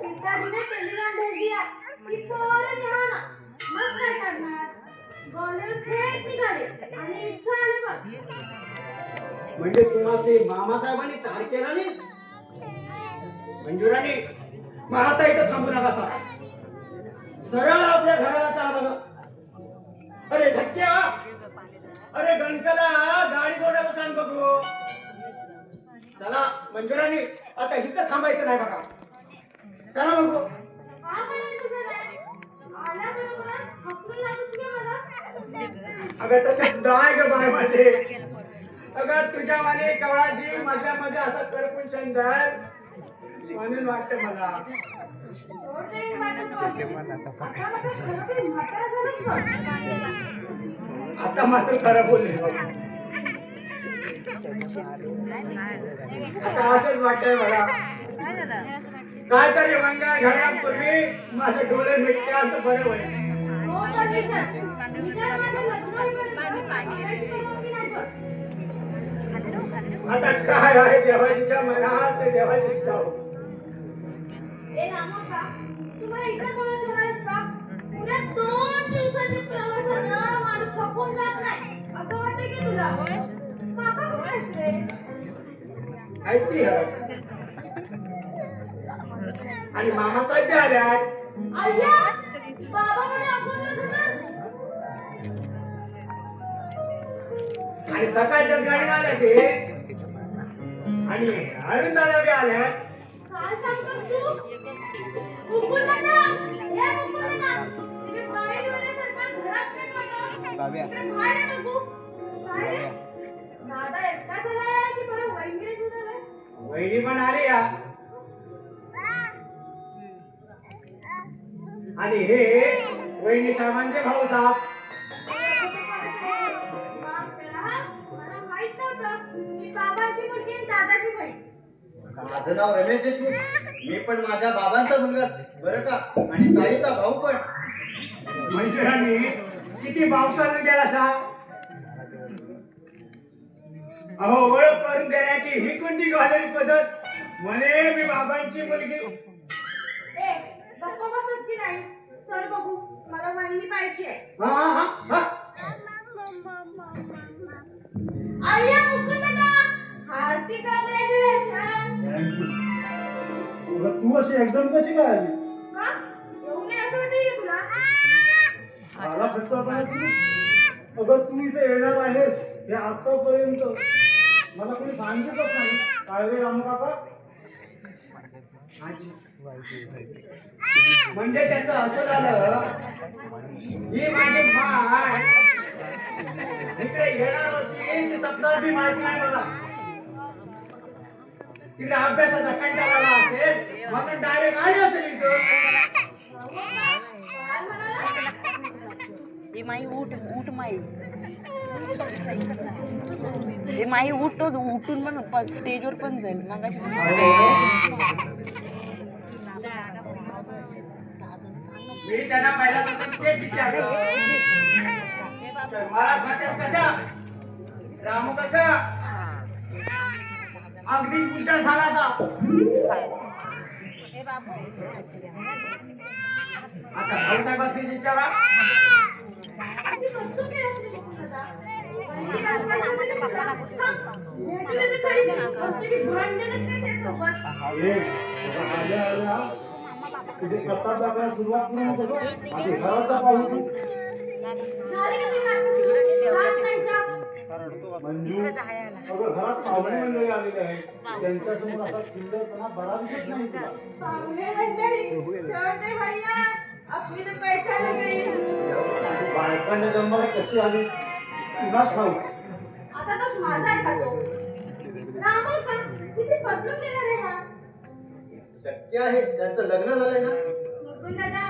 पिताजीने टेलिग्राम भेज दिया की पोरं घ्या ना. मग काय करणार? कॉलेज थेट निघाले आणि इथं आले बघ. म्हणजे तुम्हाला ते मामासाहेबांनी तार केला नाही मंजुराणी. मग आता इथं थांबू नका सा. सरळ आपल्या घराला चला बघा. अरे धक्क्या, अरे गणकाला गाडी जोडायला सांग बघू. चला मंजुराणी, आता इथं थांबायचं नाही बघा. चला बघू. हा बरं तुझं नाही. आल्याबरोबरच हकलून लागूच घ्या मला. अगं तसं नाही ग बाय माझे. अगं तुझ्या माने कवळा जीव माझ्या मध्ये असा करपून शंकर म्हणून वाटतं मला. सोड ते वाटत वाटत. आता मात्र खरोखर म्हातारा झालाच बघ. आता मात्र खरं बोलले. आता असंच वाटतंय मला. काय तरी मंगळ घड्यापूर्वी माझे डोळे मिटते असं बरं होईल. हो परमेश्वर. निदान माझं लग्न होईपर्यंत आपल्याची परवानगी नाही बघ. आता काय आहे देवाच्या मनात ते देवाचीच ठाऊक. रामू का तुम्हाला इकडे कोणाचं राहायचं का? पुऱ्या 2 दिवसाच्या प्रवासानं माणूस थकून जात नाही असं वाटतं की तुला? काका कुठे आहेत रे? ऐकली आणि मामासाहेब बी आल्यात. अय्या बाबा म्हणे अगोदरच होणार. आणि सकाळच्याच गाडीला आल्या ते. आणि अरुण दादा बी आल्यात. काय सांगतोस तू? मुकुल दादा हे मुकुल दादा तुझे पाय डोळ्यासारखा घरात नाही वाटत. इकडे बाहेर आहे बघू. काय रे? दादा एकटा झालाय की बरं वैंगरे घेऊन आलाय? वहिनी पण आली या. आणि हे वहिनी साहेबांचे भाऊ साहेब. माफ करा हा. मला माहित नव्हतं की बाबांची मुलगी आणि दादाची बहीण. माझं नाव रमेश देशमुख. मी पण माझ्या बाबांचा मुलगा बरं का, आणि ताईचा भाऊ पण. मंजुरांनी किती भावसानं गेला सा. अहो ओळख करून देण्याची ही कोणती गहरी पद्धत. म्हणे मी बाबांची मुलगी. ए गप्प बसत की नाही? चल बघू मला वहिनी पाहिजे. हा हा हा. अय्या मुकुल दादा हार्दिक कॉंग्रॅच्युलेशन. तू अशी एकदम कशी काय आली? का येऊ नये असं वाटतंय तुला? मला फक्त अगं तू इथे येणार आहेस हे आतापर्यंत मला कोणी सांगितलंच नाही. काय रे रामू काका? म्हणजे त्याचं असं झालं, ही माझी माय इकडे येणार होती. ती सप्ताह बी माहित नाही मला. तिकडे अभ्यासाचा कंटाळा आला असेल म्हणून डायरेक्ट आली असेल इथं. काय म्हणाला? ए माई उठ उठ माई ए माई उठ उठून पण स्टेजवर पण जाईल मग मी त्यांना पहिल्यापासून तेच विचारलं. तर मला भाषेत कशा रामू काका अगदी उलटा झाला आता भाऊसाहेबांनी विचारा आधी वस्तू केलं तुम्ही मुकुंददा. वहिनी आजकाल आम्हाला भेटला. भेटले तर काही वस्तू की भांडणच काय त्यासोबत. आल्या तुझे कथा टाकायला सुरुवात करू नको गं. आधी घराचा पाहू तू. झाले का तुम्ही नाटकं सुरू? रात नाही का? मंजू अगं घरात पाहुणे मंडळी आलेले आहेत त्यांच्यासमोर असा सुंदरपणा बरा दिसत नाही तुला. पाहुणे मंडळी, छोटे भैया, आपली तर पैठण गई. बायकांच्या जन्माला कशी आली तुलाच ठाऊक. आता तोच माझा खातो. रामू का? किती बदलून गेला रे हा. शक्य आहे त्यांचं लग्न झालंय ना. मुकुंददा,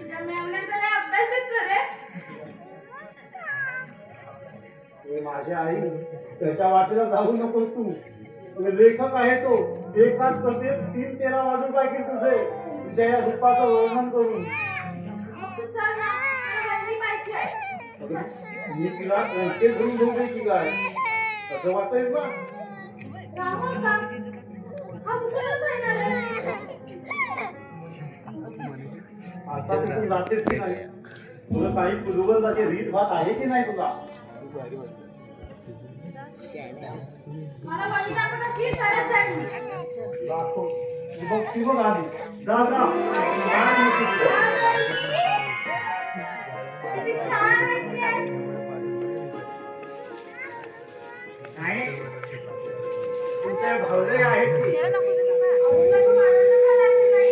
तुझ्या मेवण्याचा लय अभ्यास दिसतो रे. हे माझी आई त्याच्या वाटेला जाऊ नकोस तू. लेखक आहे तो एकाच करते 3-13 वाजून पाहिजे तुझे तुझ्या या रूपाचं वर्णन करून. मग तू चल ना, मला वहिनी पाहिजे. मी तिला कोणते धरून घेऊ की काय असं वाटतंय ना. रामू का? हा मुकुंदच आहे ना रे. आता तू जातेस की नाही तुला काही पूर्वजाचे रीत भात आहे की नाही तुला. मला वहिनी आपण अशी करत जाईल. जातो ती बघ आली जा जा. किती छान आहे ते. नाही तुमचे भावजे आहेत की तुला पण आनंद झाला असेल नाही?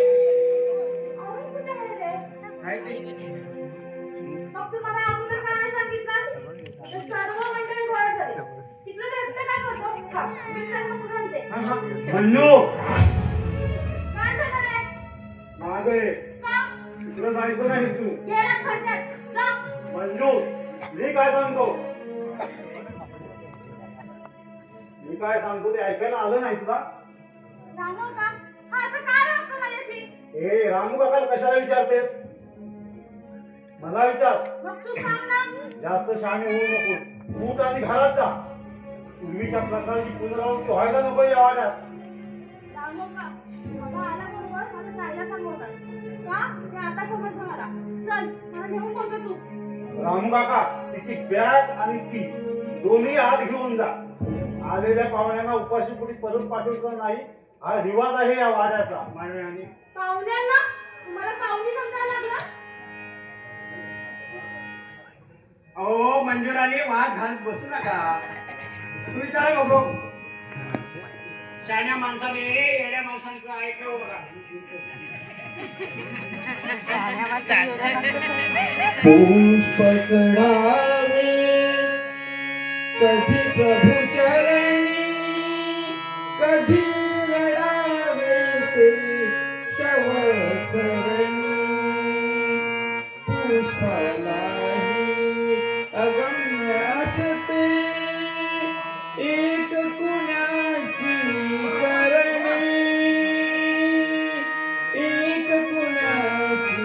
आवड कुठे आहे रे? माहिती मग तू मला अगोदर का नाही सांगितलं? तर सर्व मंडळी गोळा झाली. तिकडे तो एकटा काय करतो? थांब, मी त्यांना कुठं आणते. मंजू काय झालं रे? मागे का? तुला जायचं नाही तू. गेला खड्ड्यात. जा. मंजू मी काय सांगतो ते ऐकायला आलं नाही तुला. रामू का? हा असं काय वागतो माझ्याशी? ए रामू काकाला कशाला विचारतेस मला विचार. मग तू सांग ना. जास्त शहाणे होऊ नकोस. उठ आणि घरात जा. पूर्वीच्या प्रकारची पुनरावृत्ती व्हायला नको या वाड्यात. रामू का? बाबा आल्याबरोबर मला जायला सांगतात. का? ते आता समजलं मला. चल, मला घेऊन पोहोच तू. रामू काका तिची बॅग आणि ती दोन्ही आत घेऊन जा. आलेल्या पाहुण्यांना उपाशी पोटी परत पाठवायचं नाही हा रिवाज आहे या वाड्याचा. मानवाने पाहुण्यांना? तुम्हाला पाहुणी समजायला लागलं? अहो मंजुराने वाद घालत बसू नका. तुम्ही चला बघू. शहाण्या माणसाने येड्या माणसांचं ऐकलं बघा. पुष्प चढावे कधी प्रभु चरणी कधी रडावे ते शवसरणी. पुष्पालाही अगम्य असते एक कुणाची करणी. एक कुणाची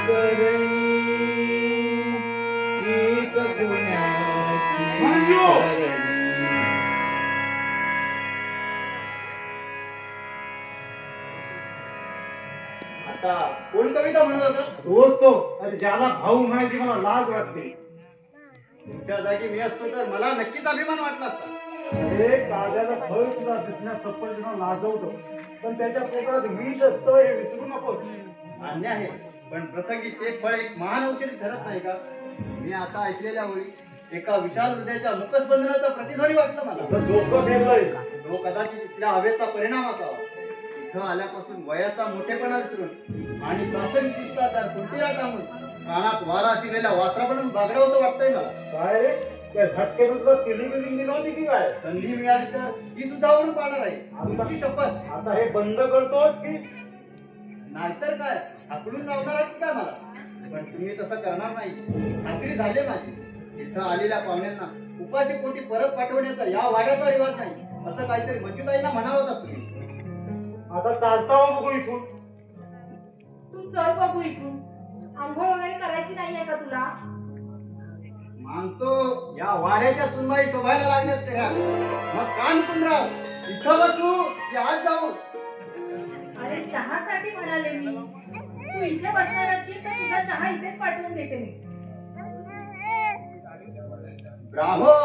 करणी. एक कुणाची करणी. आता कोण कविता म्हणत होता? तोच तो आणि ज्याला भाऊ म्हणायची मला लाज वाटते. तुमच्या जागी मी असतो तर मला नक्कीच अभिमान वाटला असता. अरे काव्याला फळ सुद्धा दिसण्यास सफरजन लाजवतो पण त्याच्या पोटात विष असतं हे विसरू नकोस. मान्य आहे, पण प्रसंगी ते फळ एक महान औषधी ठरत नाही का? मी आता ऐकलेल्या वेळी एका विशाल हृदयाच्या मुखस्पंदनाचा प्रतिध्वनी वाटला मला. तुझं डोकं फिरलंय. तो कदाचित इथल्या हवेचा परिणाम असावा. इथं आल्यापासून वयाचा मोठेपणा विसरून आणि प्राथमिक शिष्टाचार कुठेला टाळून कानात वारा शिरलेल्या वासरापण बागडावंसं वाटतंय मला. काय रे त्या झटकेनं तुला चिलिंग दिली नव्हती की काय. संधी मिळाली तर ती सुद्धा ओढून पाहणार आहे. तुमची शपथ. आता हे बंद करतोस की नाहीतर काय हाकलून लावणार आहे की काय मला? पण तुम्ही तसं करणार नाही खात्री झाली माझी. इथं आलेल्या पाहुण्यांना उपाशी पोटी परत पाठवण्याचा या वाड्याचा रिवाज नाही असं काहीतरी मंजुताईंना म्हणावं होता तुम्ही. आता चालता हो बघू इथून. तू चल बघू इथून. आंघोळ वगैरे करायची नाहीये का तुला? मानतो या वाड्याच्या सुनबाई शोभायला लागल्यात त्या. मग कान कुंद्राव इथं बसू की आज जाऊ? अरे चहासाठी म्हणाले मी. तू इथे बसणार असशील तर तुझा चहा इथेच पाठवून देते मी. ब्राव्हो,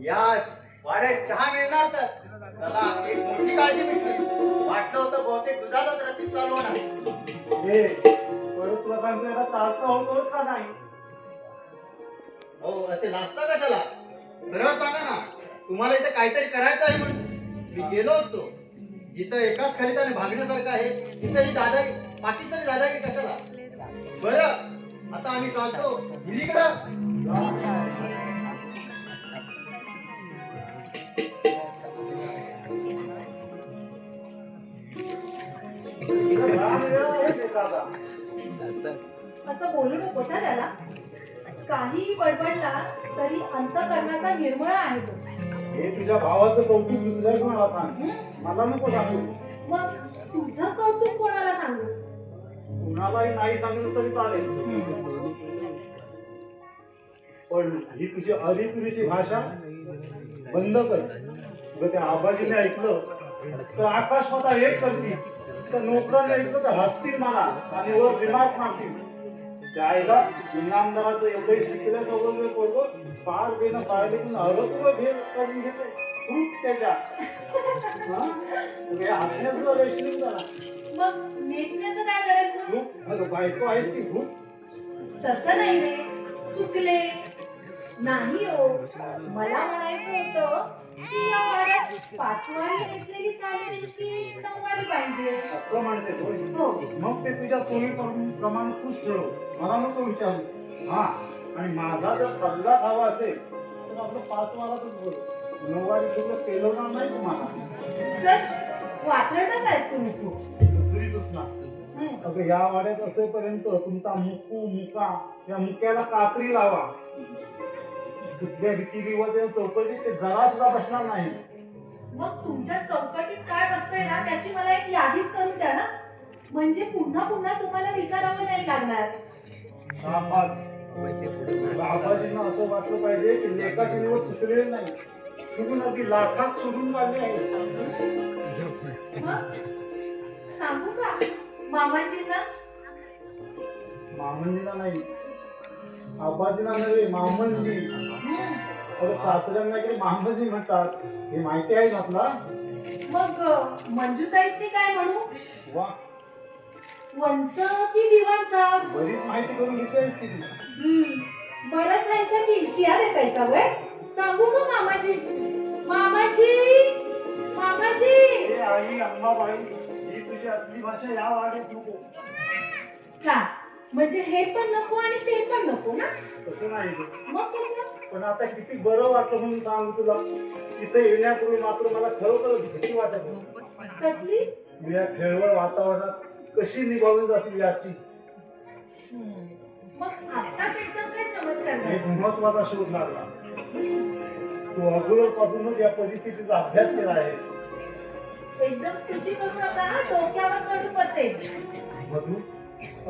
या वाड्यात चहा मिळणार तर चला, एक मोठी काळजी मिटली. वाटलं होतं बहुतेक दुधाचाच रतीब चालू होणार. हे परत तुला सांगतो याला चालता होतोच का नाही? हो असे लाजता कशाला? सरळ सांगा ना, तुम्हाला इथे काहीतरी करायचं आहे म्हणून मी गेलो असतो. जिथं एकाच खलिताने भागण्यासारखं आहे तिथं ही दादागिरी, पाकिस्तानी दादागिरी कशाला? बरं आता आम्ही चालतो हिरीकडं. असं बोलू नकोस हा त्याला. काहीही बडबडला तरी अंतकरणाचा निर्मळ आहे तो. हे तुझ्या भावाचं कौतुक दुसऱ्या कोणाला सांग, हं? मला नको सांगू. मग तुझं कौतुक कोणाला सांगू? कुणालाही नाही सांगितलं तरी चालेल, पण ही तुझी अरिपुरीची भाषा बंद कर. उगाच त्या आबाजीने ऐकलं तर आकाश मला एक करतील, तर नोकराने ऐकलं तर हसतील मला आणि वर रिमार्क मारतील. त्याला इनामदाराचं एवढे शिकल्या सवय पोरगो फार बेनं पाहिले पण अरपूर भेद करून घेते खूप त्याच्या. हसण्याचं रेशनिंग झाला. मग नेसण्याचं काय करायचं? खूप बायको आहेस की खूप. तसं नाही रे, चुकले. नाही हो, मला म्हणायचं होतं की या वाड्यात 5 वारी नेसलेली चालेल की 9 वारी पाहिजे. असं म्हणते होय. हो. मग ते तुझ्या सोयी प्रमाणे खुश ठेव, मला नको विचारू. हा, आणि माझा जर सल्ला हवा असेल तर आपलं 5 वारातच बोल. 9 वारी तुला पेलवणार नाही तुम्हाला. चल, वात्रटच आहेस तुम्ही खूप. दुसरी सूचना, हं. अगं या वाड्यात असेपर्यंत तुमचा मुका या मुक्याला कात्री लावा. कुठल्या रीतिरिवाज चौकटीत ते जरा सुद्धा बसणार नाही. मग तुमच्या चौकटीत काय बसतंय ना त्याची मला एक यादीच करून द्या ना, म्हणजे पुन्हा पुन्हा तुम्हाला विचारावं नाही लागणार. शाबास. आबाजींना असं वाटलं पाहिजे की लेखाची निवड चुकलेली नाही, सुरून अगदी लाखात सोडून काढले आहे. मग सांगू का मामाजींना? मामंजीला नाही, आबाजीला नव्हे, मामंजी. अरे सासऱ्यांना काही मामंजी म्हणतात, हे माहिती आहे ना आपला? मग मंजूताईसनी काय म्हणू? वा, वंस की दिवाणचा? बरीच माहिती करून घेतलीस की तू. बरंच व्हायचं की शिया देतायचा वय. सांगू का मामाजी? मामाजी, मामाजी. हे आई अंबाबाई, ही तुझी असली भाषा या वाड्यात नको. छान, म्हणजे हे पण नको आणि ते पण नको ना? तसं नाही ग. मग कसं? पण आता किती बरं वाटलं म्हणून सांग तुला. इथे येण्यापूर्वी मात्र मला खरोखर भीती वाटत होती. कसली? या खेळवळ वातावरणात कशी निभावून जाशील याची. मग आत्ताच एकदम काय चमत्कार एक झाला? महत्वाचा शोध लागला. तू अगोदर पासूनच या परिस्थितीचा अभ्यास केला आहेस. एकदम स्तुती करू नका हा, डोक्यावर चढून बसेल. मधू,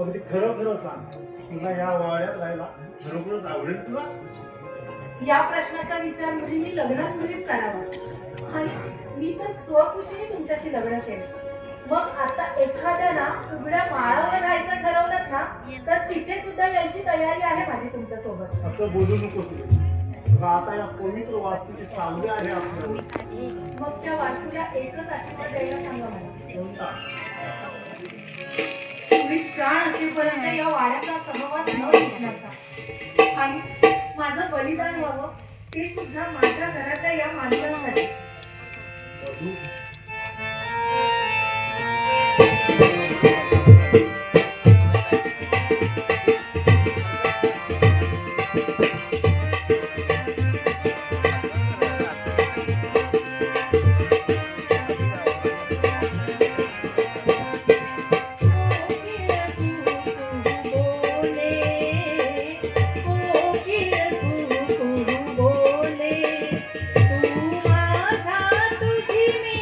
अगदी खरं खरं सांग, तुला या वाड्यात राहायला खरोखरच आवडेल तुला? या प्रश्नाचा विचार मुलींनी लग्नापूर्वीच करावा. आणि मी तर स्वखुशीने तुमच्याशी लग्न केलं. मग आता एखाद्याला उघड्या माळावर राहायचं ठरवलं ना तर तिथे सुद्धा यांची तयारी आहे माझी तुमच्या सोबत. असं बोलू नकोस रे. तुला आता या पवित्र वास्तूची सावली आहे आपल्याला. मग त्या वास्तूला एकच आशीर्वाद द्यायला सांगा मला. कोणता? तुम्ही प्राण असेपर्यंत या वाड्याचा सहवास न घेण्याचा आणि माझं बलिदान व्हावं ते सुद्धा माझ्या घरातल्या या माणसांसाठी. मधू, बोले तू माझा तुझी मी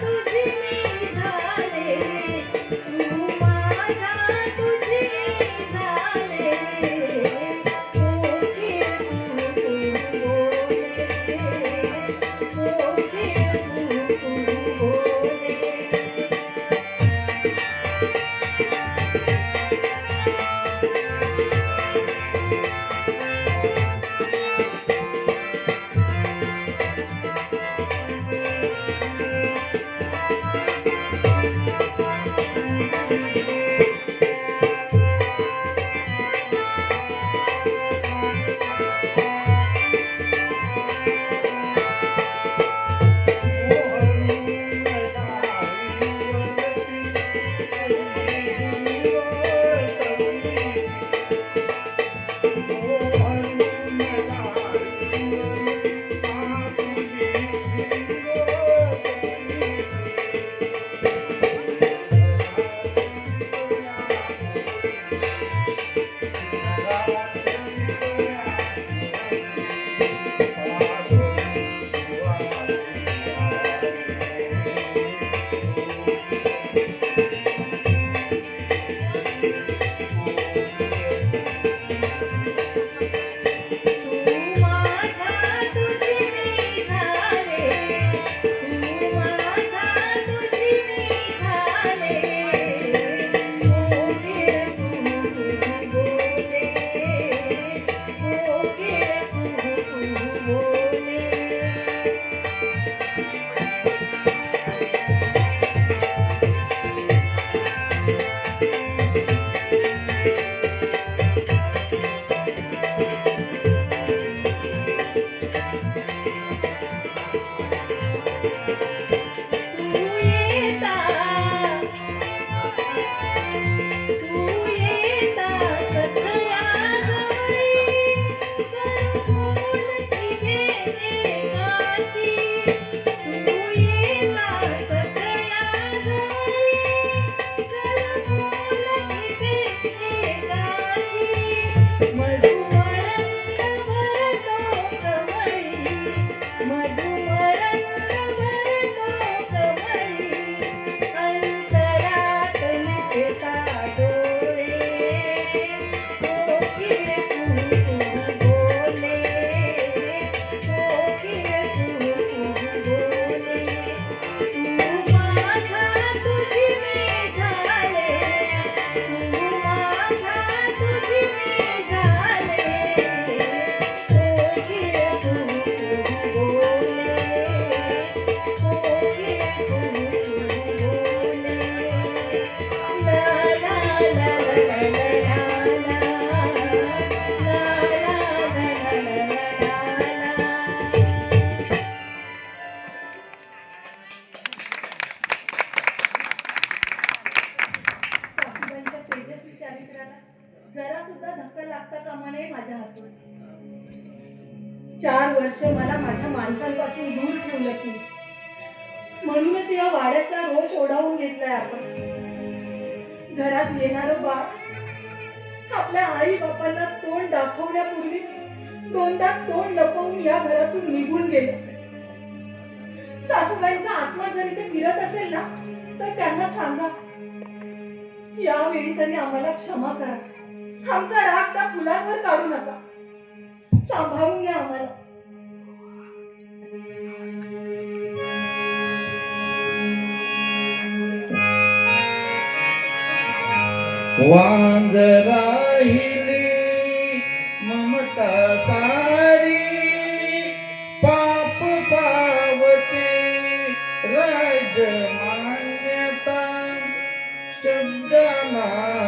तुझी मी झाले, तू माझा तुझी मी झाले, ओके तू बोले, ओके तू बोले. तू माझा तुझी मी झाले, तू माझा तुझी मी झाले, ओके तू बोले, ओके तू बोले. तू येता सखया गवळी, करून ती गेले गाठी. तू येता सखया गवळी, करून ती गेले गाठी. मधुमरंग भरतो कमळी, मधुमरंग भरतो कमळी, अंतरात मिटता डोळे, ओके तू बोले, ओके तू बोले. तू माझा तुझी मी झाले, तू माझा तुझी मी झाले, ओके तू बोले, ओके तू बोले. ला ला ला ला ला ला, ला ला ला ला ला. सासूबाईंच्या तेजस्वी चारित्र्याला जरा सुद्धा धक्का लागता कामा नये माझ्या हातून. 4 वर्ष मला माझ्या माणसांपासून दूर ठेवलं की, म्हणूनच या वाड्याचा रोष ओढावून घेतलाय आपण. घरात येणारं बाळ आपल्या आई बापांना तोंड दाखवण्यापूर्वीच दोनदा तोंड लपवून या घरातून निघून गेलं. सासूबाईंचा आत्मा जर इथे फिरत असेल ना, तर त्यांना सांगा, यावेळी तरी आम्हाला क्षमा करा. आमचा राग त्या फुलांवर काढू नका. सांभाळून घ्या आम्हाला. वांज राहिली ममता सारी, पाप पावते राजमान्यता, शब्दमानाचा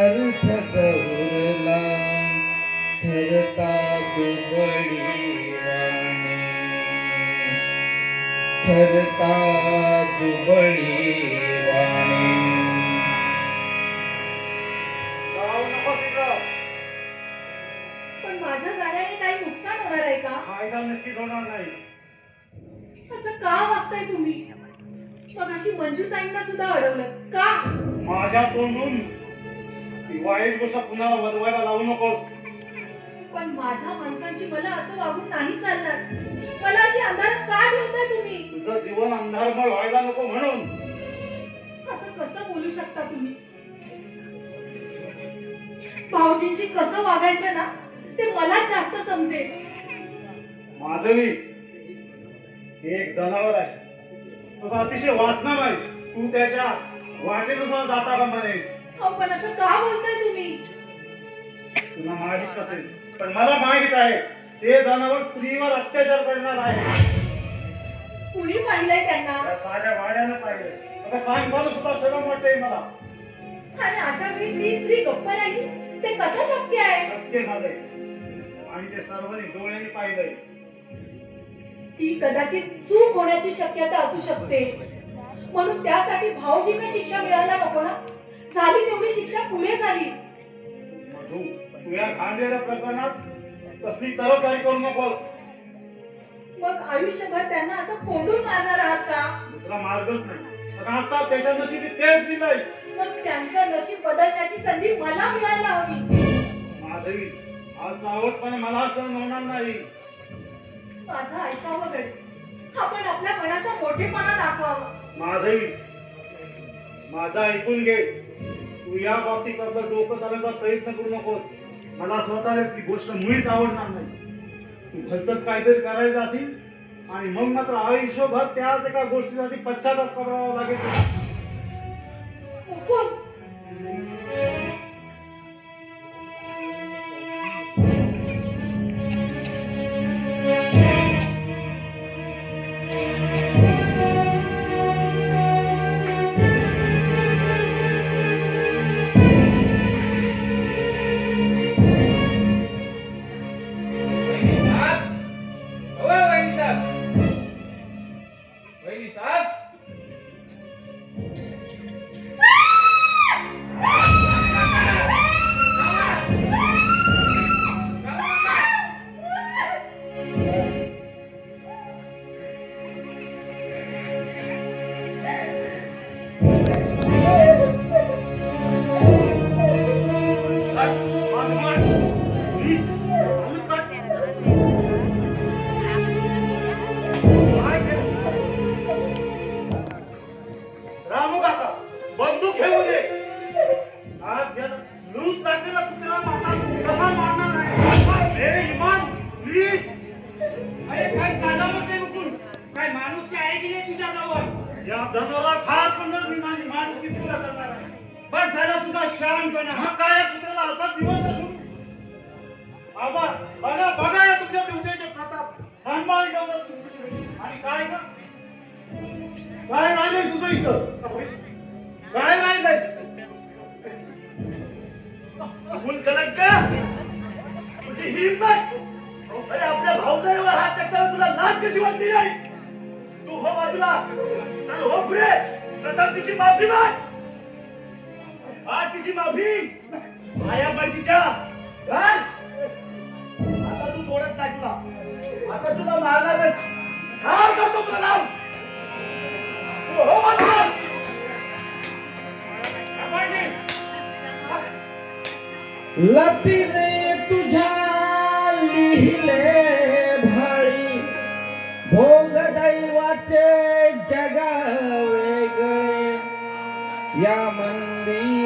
अर्थ चौरला, ठरता दुबळी वाणी, ठरता दुबळी वाणी. जाऊ नको तिकडं. पण माझ्या जाण्याने काही नुकसान होणार आहे का? फायदा नक्कीच होणार नाही. असं का वागताय तुम्ही? मग अशी मंजूताईंना सुद्धा अडवलं का? माझ्या तोंडून ती वाईट गोष्ट पुन्हा वरवायला लावू नकोस. पण माझ्या माणसांशी मला असं वागून नाही चालणार. मला अशी अंधारात का ठेवताय तुम्ही? तुझं जीवन अंधारमय व्हायला नको म्हणून. असं कसं बोलू शकता तुम्ही? भाऊजींशी कसं वागायचं ना ते मला जास्त समजेल. माधवी हे एक जनावर आहे. तो अतिशय वाचणार आहे. तू त्याच्या वाटेनुसार जाता का म्हणेस. अहो, पण असं का बोलताय तुम्ही? तुला माहित नसेल पण मला माहित आहे ते जनावर स्त्रीवर अत्याचार करणार आहे. कुणी पाहिलंय त्यांना? त्या साऱ्या वाड्यानं पाहिलं. आता काय मला सुद्धा शरम वाटते मला. आणि अशा वेळी ती स्त्री गप्प राहिली ते कसं शक्य आहे? शक्य झालंय आणि ते सर्वांनी डोळ्यांनी पाहिलंय. ती कदाचित चूक होण्याची शक्यता असू शकते. म्हणून त्यासाठी भाऊजींना शिक्षा मिळायला नको ना. झाली तेवढी शिक्षा पुढे झाली. मधू तू या घाणलेल्या प्रकरणात कसली तरकारी करू नकोस. मग आयुष्यभर त्यांना असं कोंडून मारणार आहात का? दुसरा मार्गच नाही. पण आता त्याच्या नशिबी तेच दिलंय. मग त्यांचं नशीब बदलण्याची संधी मला मिळायला हवी. माधवी आज आवडपणे मला सहन होणार नाही. माझं ऐकावं घडे. आपण आपल्या मनाचा मोठेपणा दाखवावा. माधवी माझा ऐकून घे. तू या बाबतीत करता डोकं चालण्याचा प्रयत्न करू नकोस. मला स्वतःला ती गोष्ट मुळीच आवडणार नाही. तू भलतच काहीतरी करायचं असेल आणि मग मात्र आयुष्यभर त्याच एका गोष्टीसाठी पश्चाताप करावा लागेल. मुकुंद, वहिनी साहेब, ओ वहिनी साहेब, वहिनी साहेब. रामू काका बंदूक घेऊ दे. आज या लूट लागलेला कुत्र्याला कसा मारणार नाही. मेरे इमान प्लीज. अरे काय चालवलंच आहे मुकुंद? काय माणूस आहे की नाही तुझ्या जवळ? या जनावराला ठार करूनच मी माझी माणुसकी सिद्ध करणार आहे. बस झाला तुझा शहाणपणा. मग काय या कुत्र्याला असा जिवंत असून बाबा बघा बघा या तुमच्या दिवसाचे प्रताप सांभाळी ठेवतात तुमची. आणि काय का काय राहिले तुझं इथं? काय राहिलंय? अबुल कलंक तुझी हिंमत. अरे आपल्या भाऊजाईवर हात टाकताना तुला लाज कशी वाटली नाही? तू हो बाजूला. चल हो पुढे. प्रथम तिची माफी माग. तिची माफी माया पाय तिच्या घाल. आता तू सोडत नाही तुला. आता तुला मारणारच. ठार करतो तुला लाव. तू हो बाजूला. लतीने तुझ्या लिहिले भाळी भोग दैवाचे जगा वेगळे या मंदी